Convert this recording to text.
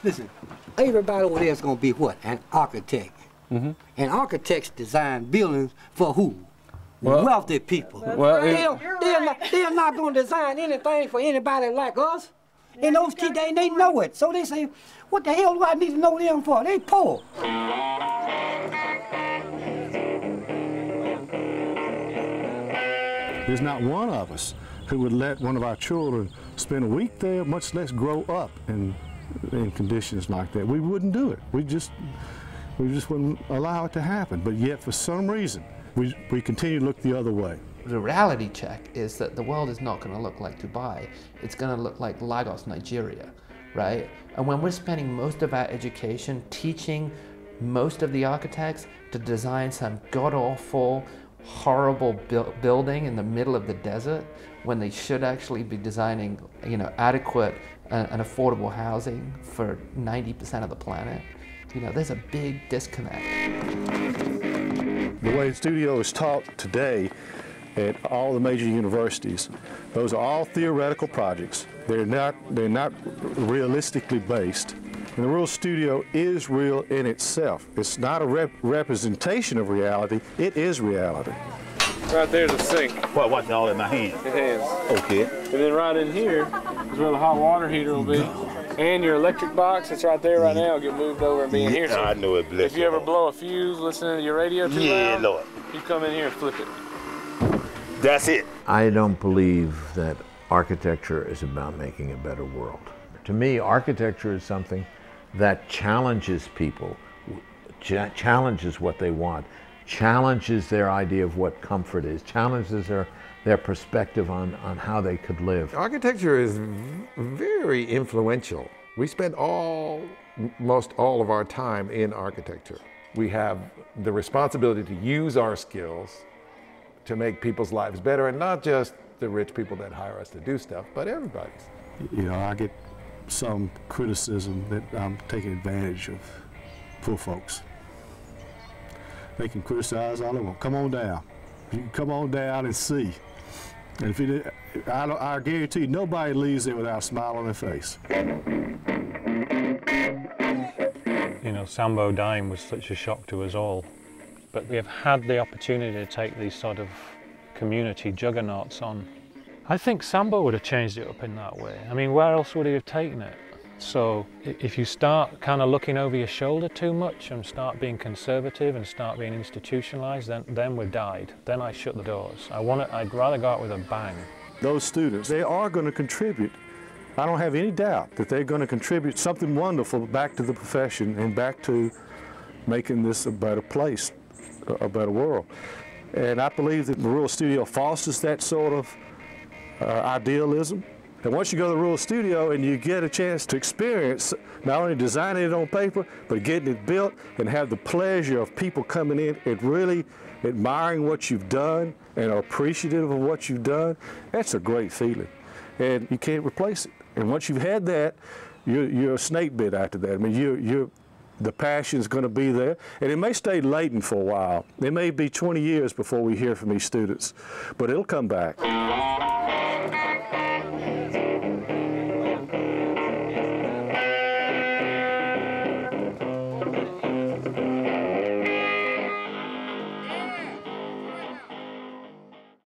Listen, everybody over there is going to be what? An architect. Mm-hmm. And architects design buildings for who? Well, wealthy people. Well, they're not going to design anything for anybody like us. And those kids, they know it. So they say, what the hell do I need to know them for? They poor. There's not one of us who would let one of our children spend a week there, much less grow up in conditions like that. We wouldn't do it. We just wouldn't allow it to happen. But yet, for some reason, we continue to look the other way. The reality check is that the world is not going to look like Dubai. It's going to look like Lagos, Nigeria, right? And when we're spending most of our education teaching most of the architects to design some god-awful, horrible building in the middle of the desert, when they should actually be designing, adequate and affordable housing for 90% of the planet, there's a big disconnect. The way studio is taught today at all the major universities, those are all theoretical projects. They're not realistically based. And the real studio is real in itself. It's not a representation of reality, it is reality. Right there's a sink. What, what's all in my hand? Your hands. Okay. And then right in here is where the hot water heater will be. And your electric box, it's right there right now, will get moved over and be in here. So I know it. if you ever blow a fuse listening to your radio too loud, Lord. you come in here and flip it. That's it. I don't believe that architecture is about making a better world. To me, architecture is something that challenges people, challenges what they want, challenges their idea of what comfort is, challenges their perspective on how they could live. Architecture is very influential. We spend most all of our time in architecture. We have the responsibility to use our skills to make people's lives better, and not just the rich people that hire us to do stuff, but everybody's. I get some criticism that I'm taking advantage of poor folks. They can criticize all they want. Come on down. You can come on down and see. And if I guarantee you, nobody leaves there without a smile on their face. Sambo dying was such a shock to us all. But we have had the opportunity to take these sort of community juggernauts on. I think Sambo would have changed it up in that way. I mean, where else would he have taken it? So if you start kind of looking over your shoulder too much and start being conservative and start being institutionalized, then we've died. Then I shut the doors. I'd rather go out with a bang. Those students, they are going to contribute. I don't have any doubt that they're going to contribute something wonderful back to the profession and back to making this a better place, a better world. And I believe that the Rural Studio fosters that sort of idealism. And once you go to the Rural Studio and you get a chance to experience not only designing it on paper, but getting it built and have the pleasure of people coming in and really admiring what you've done and are appreciative of what you've done, that's a great feeling. And you can't replace it. And once you've had that, you're a snake bit after that. I mean, the passion's going to be there, and it may stay latent for a while. It may be 20 years before we hear from these students, but it'll come back.